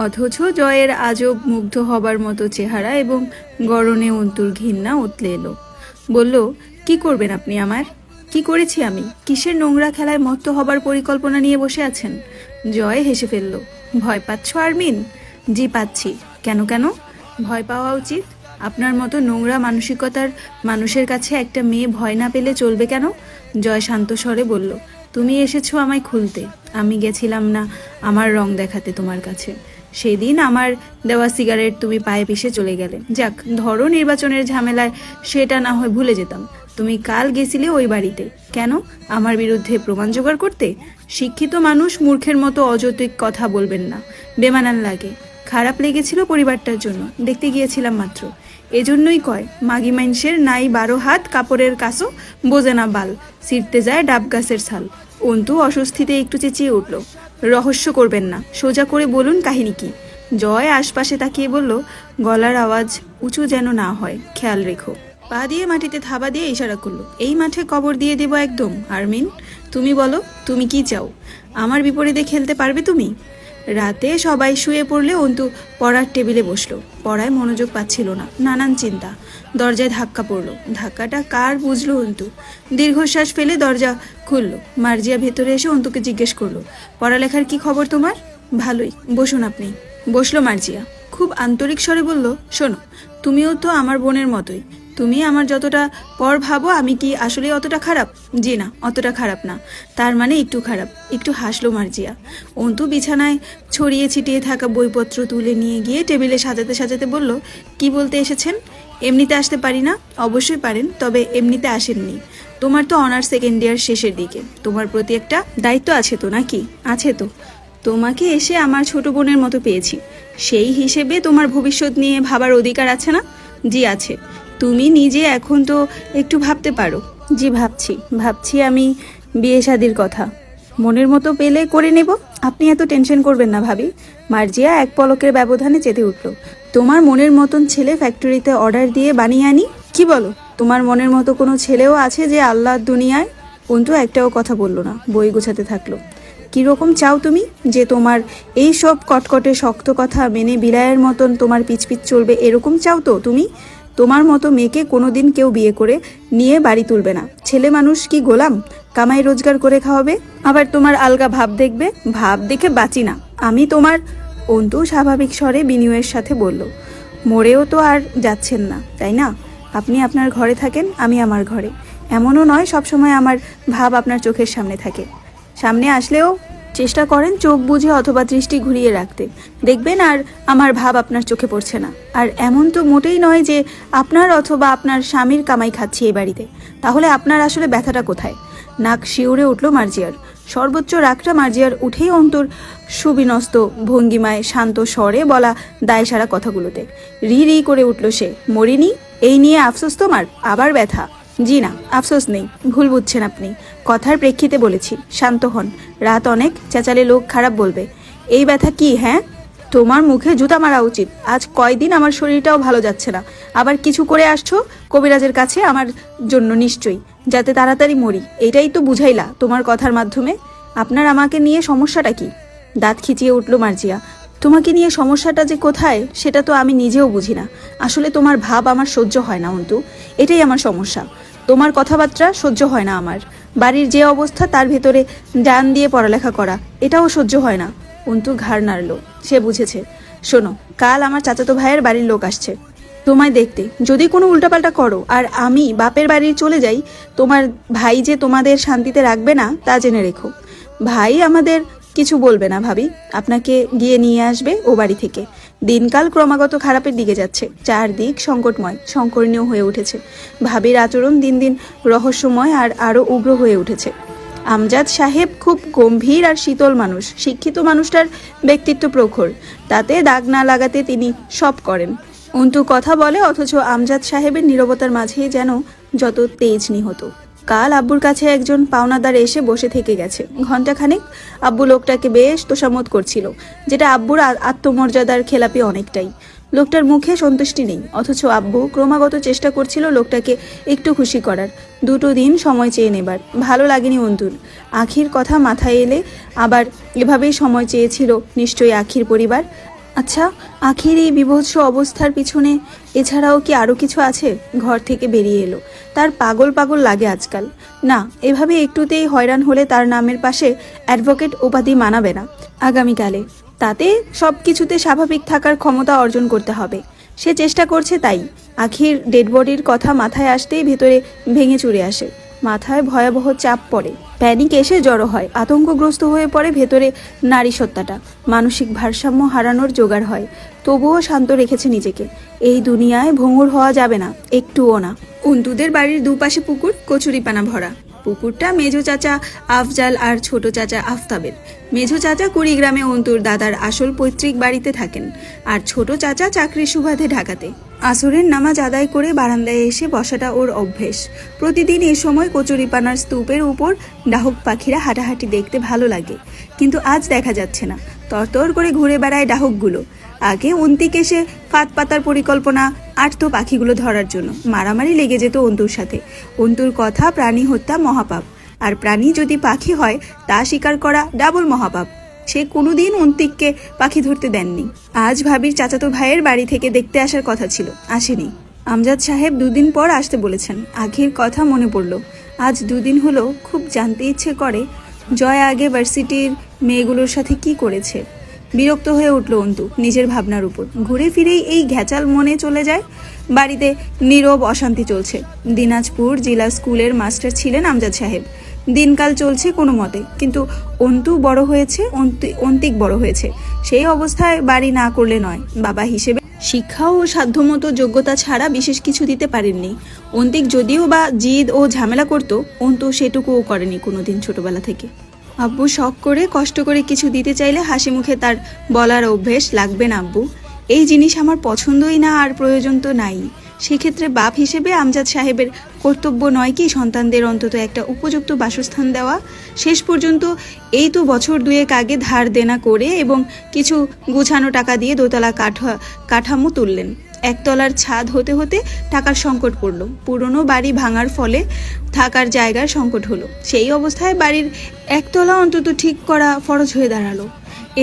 অথচ জয়ের আজব মুগ্ধ হবার মতো চেহারা এবং গরনে অন্তুর ঘৃণা উতলে এলো। বলল, কি করবেন আপনি আমার? কি করেছি আমি? কিসের নোংরা খেলায় মত্ত হবার পরিকল্পনা নিয়ে বসে আছেন? জয় হেসে ফেলল। ভয় পাচ্ছ আরমিন? জি পাচ্ছি। কেন কেন? ভয় পাওয়া উচিত। আপনার মতো নোংরা মানসিকতার মানুষের কাছে একটা মেয়ে ভয় না পেলে চলবে কেন? জয় শান্ত স্বরে বলল, তুমি এসেছো আমায় খুলতে, আমি গেছিলাম না আমার রং দেখাতে তোমার কাছে। সেদিন আমার দেওয়া সিগারেট তুমি পায়ে পিষে চলে গেলে। যাক, ধরো নির্বাচনের ঝামেলায় সেটা না হয় ভুলে যেতাম। তুমি কাল গেছিলে ওই বাড়িতে কেন? আমার বিরুদ্ধে প্রমাণ জোগাড় করতে? শিক্ষিত মানুষ মূর্খের মতো অযৌক্তিক কথা বলবেন না, বেমানান লাগে। খারাপ লেগেছিল পরিবারটার জন্য, দেখতে গিয়েছিলাম মাত্র। এজন্যই কয়, মাগি মাইনসের নাই 12 হাত কাপড়ের কাছো বোঝে না বাল, ছিঁড়তে যায় ডাব গাছের ছাল। অন্তু অস্বস্তিতে একটু চেঁচিয়ে উঠল। রহস্য করবেন না, সোজা করে বলুন কাহিনী কি? জয় আশপাশে তাকিয়ে বলল, গলার আওয়াজ উঁচু যেন না হয়, খেয়াল রেখো। পা দিয়ে মাটিতে থাবা দিয়ে ইশারা করলো, এই মাঠে কবর দিয়ে দেব একদম। আরমিন, তুমি বলো, তুমি কি চাও? আমার বিপরীতে খেলতে পারবে তুমি? রাতে সবাই শুয়ে পড়লে অন্তু পড়ার টেবিলে বসলো। পড়ায় মনোযোগ পাচ্ছিল না, নানান চিন্তা। দরজায় ধাক্কা পড়লো। ধাক্কাটা কার বুঝলো অন্তু। দীর্ঘশ্বাস ফেলে দরজা খুললো। মার্জিয়া ভেতরে এসে অন্তুকে জিজ্ঞেস করলো, পড়ালেখার কি খবর তোমার? ভালোই, বসুন আপনি। বসলো মার্জিয়া। খুব আন্তরিক স্বরে বলল, শোনো, তুমিও তো আমার বোনের মতোই। তুমি আমার যতটা পর ভাবো আমি কি আসলে অতটা খারাপ? জি না, অতটা খারাপ না। তার মানে একটু খারাপ। একটু হাসলো মার্জিয়া। অন্তু বিছানায় ছড়িয়ে ছিটিয়ে থাকা বইপত্র তুলে নিয়ে গিয়ে টেবিলে সাজাতে সাজাতে বলল, কি বলতে এসেছেন? এমনিতে আসতে পারি না? অবশ্যই পারেন, তবে এমনিতে আসেননি। তোমার তো অনার্স সেকেন্ড ইয়ার শেষের দিকে, তোমার প্রতি একটা দায়িত্ব আছে তো নাকি? আছে তো। তোমাকে এসে আমার ছোট বোনের মতো পেয়েছি, সেই হিসেবে তোমার ভবিষ্যৎ নিয়ে ভাবার অধিকার আছে না? জি আছে। তুমি নিজে এখন তো একটু ভাবতে পারো। জি ভাবছি আমি বিয়ে শাদির কথা। মনের মতো পেলে করে নেব। আপনি এত টেনশন করবেন না ভাবি। মার্জিয়া এক পলকের ব্যবধানে চেতে উঠল। তোমার মনের মতন ছেলে ফ্যাক্টরিতে অর্ডার দিয়ে বানিয়ে আনি? কি বলো? তোমার মনের মতো কোনো ছেলেও আছে যে আল্লাহর দুনিয়ায়? অন্তু একটাও কথা বলল না, বই গোছাতে থাকলো। কীরকম চাও তুমি? যে তোমার এই সব কটকটে শক্ত কথা মেনে বিলায়ের মতন তোমার পিছপিছ চলবে এরকম চাও তো তুমি? তোমার মতো মেয়েকে কোনোদিন কেউ বিয়ে করে নিয়ে বাড়ি তুলবে না। ছেলে মানুষ কি গোলাম? কামাই রোজগার করে খাওয়াবে। আবার তোমার আলগা ভাব দেখবে। ভাব দেখে বাঁচি না আমি তোমার। অন্তু স্বাভাবিক স্বরে বিনয়ের সাথে বলল, মরেও তো আর যাচ্ছেন না, তাই না? আপনি আপনার ঘরে থাকেন, আমি আমার ঘরে। এমনও নয় সবসময় আমার ভাব আপনার চোখের সামনে থাকে। সামনে আসলেও চেষ্টা করেন চোখ বুঝে অথবা দৃষ্টি ঘুরিয়ে রাখতে, দেখবেন আর আমার ভাব আপনার চোখে পড়ছে না। আর এমন তো মোটেই নয় যে আপনার অথবা আপনার স্বামীর কামাই খাচ্ছি এই বাড়িতে। তাহলে আপনার আসলে ব্যথাটা কোথায়? নাক শিউরে উঠল মার্জিয়ার। সর্বোচ্চ রাগটা মার্জিয়ার উঠেই অন্তর সুবিনস্ত ভঙ্গিমায় শান্ত স্বরে বলা দায়সারা কথাগুলোতে রি রি করে উঠল সে। মরিনি, এই নিয়ে আফসোস তোমার? আবার ব্যথা? জি না, আফসোস নেই, ভুল বুঝছেন আপনি। কথার প্রেক্ষিতে বলেছি, শান্ত হন। রাত অনেক, চেঁচালে লোক খারাপ বলবে। এই ব্যথা কি? হ্যাঁ, তোমার মুখে জুতা মারা উচিত। আজ কয়দিন আমার শরীরটাও ভালো যাচ্ছে না, আবার কিছু করে আসছো কবিরাজের কাছে আমার জন্য নিশ্চয়ই, যাতে তাড়াতাড়ি মরি। এটাই তো বুঝাইলা তোমার কথার মাধ্যমে। আপনার আমাকে নিয়ে সমস্যাটা কি? দাঁত খিচিয়ে উঠল মার্জিয়া। তোমাকে নিয়ে সমস্যাটা যে কোথায় সেটা তো আমি নিজেও বুঝি না। আসলে তোমার ভাব আমার সহ্য হয় না অন্তু, এটাই আমার সমস্যা। তোমার কথাবার্তা সহ্য হয় না আমার। বাড়ির যে অবস্থা তার ভেতরে জান দিয়ে পড়ালেখা করা, এটাও সহ্য হয় না। অন্তু ঘাড় নাড়ল, সে বুঝেছে। শোনো, কাল আমার চাচাতো ভাইয়ের বাড়ির লোক আসছে তোমায় দেখতে। যদি কোনো উল্টাপাল্টা করো আর আমি বাপের বাড়ি চলে যাই, তোমার ভাই যে তোমাদের শান্তিতে রাখবে না তা জেনে রেখো। ভাই আমাদের কিছু বলবে না ভাবি, আপনাকে গিয়ে নিয়ে আসবে ও বাড়ি থেকে। দিনকাল ক্রমাগত খারাপের দিকে যাচ্ছে, চারদিক সংকটময়, সংকরণীয় হয়ে উঠেছে। ভাবির আচরণ দিন দিন রহস্যময় আর আরও উগ্র হয়ে উঠেছে। আমজাদ সাহেব খুব গম্ভীর আর শীতল মানুষ। শিক্ষিত মানুষটার ব্যক্তিত্ব প্রখর, তাতে দাগ না লাগাতে তিনি সব করেন। অন্তু কথা বলে, অথচ আমজাদ সাহেবের নীরবতার মাঝেই যেন যত তেজ নিহত। কাল আব্বুর কাছে একজন পাওনাদার এসে বসে থেকে গেছে ঘণ্টাখানেক। আব্বু লোকটাকে বেশ তোষামত করছিল, যেটা আব্বুর আত্মমর্যাদার খেলাপি অনেকটাই। লোকটার মুখে সন্তুষ্টি নেই, অথচ আব্বু ক্রমাগত চেষ্টা করছিল লোকটাকে একটু খুশি করার, 2 দিন সময় চেয়ে নেবার। ভালো লাগেনি অন্তুর। আখির কথা মাথায় এলে আবার এভাবেই সময় চেয়েছিল নিশ্চয়ই আখির পরিবার। আচ্ছা, আখির এই বিভৎস অবস্থার পিছনে এছাড়াও কি আরও কিছু আছে? ঘর থেকে বেরিয়ে এলো। তার পাগল পাগল লাগে আজকাল। না, এভাবে একটুতেই হয়রান হলে তার নামের পাশে অ্যাডভোকেট উপাধি মানাবে না আগামীকালে। তাতে সব কিছুতে স্বাভাবিক থাকার ক্ষমতা অর্জন করতে হবে। সে চেষ্টা করছে তাই। আখির ডেড বডির কথা মাথায় আসতেই ভেতরে ভেঙে চুরে আসে। মাথায় ভয়াবহ চাপ পড়ে, প্যানিক এসে জড়ো হয়, আতঙ্কগ্রস্ত হয়ে পড়ে ভেতরে নারী সত্তাটা। মানসিক ভারসাম্য হারানোর জোগাড় হয়। তবুও শান্ত রেখেছে নিজেকে। এই দুনিয়ায় ভঙ্গুর হওয়া যাবে না, একটুও না। অন্তুদের বাড়ির দুপাশে পুকুর, কচুরিপানা ভরা। পুকুরটা মেজো চাচা আফজাল আর ছোট চাচা আফতাবের। মেজো চাচা কুড়িগ্রামে অন্তুর দাদার আসল পৈতৃক বাড়িতে থাকেন, আর ছোট চাচা চাকরির সুবাদে ঢাকাতে। আসরের নামাজ আদায় করে বারান্দায় এসে বসাটা ওর অভ্যেস। প্রতিদিন এ সময় কচুরিপানার স্তূপের উপর ডাহুক পাখিরা হাঁটাহাঁটি দেখতে ভালো লাগে, কিন্তু আজ দেখা যাচ্ছে না। তরতর করে ঘুরে বেড়ায় ডাহুকগুলো। আগে অন্তিক এসে ফাঁদ পাতার পরিকল্পনা আটতো পাখিগুলো ধরার জন্য। মারামারি লেগে যেত অন্তুর সাথে। অন্তুর কথা, প্রাণী হত্যা মহাপাপ, আর প্রাণী যদি পাখি হয় তা স্বীকার করা ডাবল মহাপাপ। সে কোনোদিন অন্তিককে পাখি ধরতে দেননি। আজ ভাবির চাচাতো ভাইয়ের বাড়ি থেকে দেখতে আসার কথা ছিল, আসেনি। আমজাদ সাহেব 2 দিন পর আসতে বলেছেন। আখির কথা মনে পড়ল। আজ 2 দিন হলো খুব জানতে ইচ্ছে করে জয় আগে ভার্সিটির মেয়েগুলোর সাথে কি করেছে। বিরক্ত হয়ে উঠল অন্তু নিজের ভাবনার উপর। ঘুরে ফিরেই এই ঘ্যাচাল মনে চলে যায়। বাড়িতে নীরব অশান্তি চলছে। দিনাজপুর জেলা স্কুলের মাস্টার ছিলেন আমজাদ সাহেব। দিনকাল চলছে কোনো মতে, কিন্তু অন্তু বড় হয়েছে, অন্তিক বড় হয়েছে। সেই অবস্থায় বাড়ি না করলে নয়। বাবা হিসেবে শিক্ষা ও সাধ্যমতো যোগ্যতা ছাড়া বিশেষ কিছু দিতে পারেননি। অন্তিক যদিও বা জিদ ও ঝামেলা করত, অন্তু সেটুকুও করেনি কোনোদিন ছোটবেলা থেকে। আব্বু শখ করে কষ্ট করে কিছু দিতে চাইলে হাসি মুখে তার বলার অভ্যেস, লাগবে না আব্বু, এই জিনিস আমার পছন্দই না আর প্রয়োজন তো নাই। সেক্ষেত্রে বাপ হিসেবে আমজাদ সাহেবের কর্তব্য নয় কি সন্তানদের অন্তত একটা উপযুক্ত বাসস্থান দেওয়া? শেষ পর্যন্ত এই তো বছর 2 আগে ধার দেনা করে এবং কিছু গুছানো টাকা দিয়ে দোতলা কাঠামো তুললেন। একতলার ছাদ হতে হতে টাকার সংকট পড়ল। পুরনো বাড়ি ভাঙার ফলে থাকার জায়গার সংকট হলো। সেই অবস্থায় বাড়ির একতলা অন্তত ঠিক করা ফরজ হয়ে দাঁড়ালো।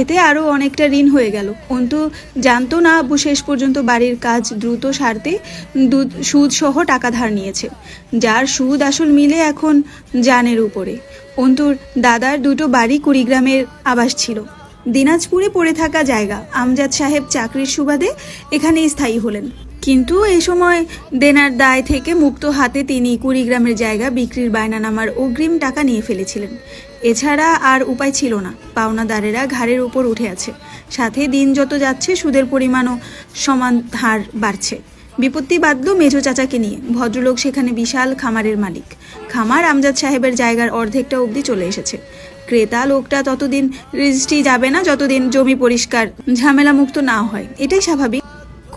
এতে আরও অনেকটা ঋণ হয়ে গেল। অন্তু জানতো না আব্বু শেষ পর্যন্ত বাড়ির কাজ দ্রুত সারতে সুদ সহ টাকা ধার নিয়েছে, যার সুদ আসল মিলে এখন জানের উপরে। অন্তুর দাদার 2টো বাড়ি কুড়িগ্রামের আবাস ছিল। দিনাজপুরে পড়ে থাকা জায়গা। আমজাদ সাহেব চাকরির সুবাদে এখানে স্থায়ী হলেন, কিন্তু এই সময় দেনার দায় থেকে মুক্ত হাতে তিনি কুড়িগ্রামের জায়গা বিক্রির বায়না নামার অগ্রিম টাকা নিয়ে ফেলেছিলেন। এছাড়া আর উপায় ছিল না। পাওনাদারেরা ঘাড়ের উপর উঠে আছে। সাথে দিন যত যাচ্ছে সুদের পরিমাণও সমান হার বাড়ছে। বিপত্তি বাঁধল মেজো চাচাকে নিয়ে। ভদ্রলোক সেখানে বিশাল খামারের মালিক। খামার আমজাদ সাহেবের জায়গার অর্ধেকটা অবধি চলে এসেছে। ক্রেতা লোকটা ততদিন রেজিস্ট্রি যাবে না যতদিন জমি পরিষ্কার ঝামেলা মুক্ত না হয়। এটাই স্বাভাবিক।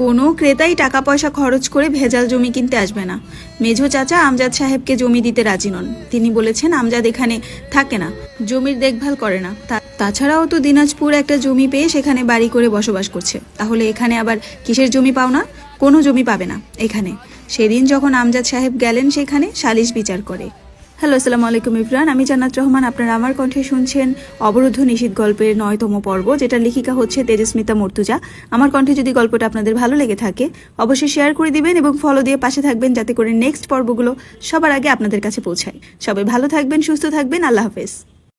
কোনো ক্রেতাই টাকা পয়সা খরচ করে ভেজাল জমি কিনতে আসবে না। মেঝো চাচা আমজাদ সাহেবকে জমি দিতে রাজি নন। তিনি বলেছেন আমজাদ এখানে থাকে না, জমির দেখভাল করে না। তাছাড়াও তো দিনাজপুর একটা জমি পেয়ে সেখানে বাড়ি করে বসবাস করছে। তাহলে এখানে আবার কিসের জমি পাও না? কোনো জমি পাবে না এখানে। সেদিন যখন আমজাদ সাহেব গেলেন সেখানে সালিশ বিচার করে। হ্যালো, আসসালামু আলাইকুম ইফরান। আমি জান্নাত রহমান। আপনারা আমার কণ্ঠে শুনছেন অবরুদ্ধ নিশীথ গল্পের 9তম পর্ব, যেটার লেখিকা হচ্ছে তেজস্মিতা মর্তুজা। আমার কণ্ঠে যদি গল্পটা আপনাদের ভালো লেগে থাকে অবশ্যই শেয়ার করে দিবেন এবং ফলো দিয়ে পাশে থাকবেন, যাতে করে নেক্সট পর্বগুলো সবার আগে আপনাদের কাছে পৌঁছায়। সবাই ভালো থাকবেন, সুস্থ থাকবেন। আল্লাহ হাফেজ।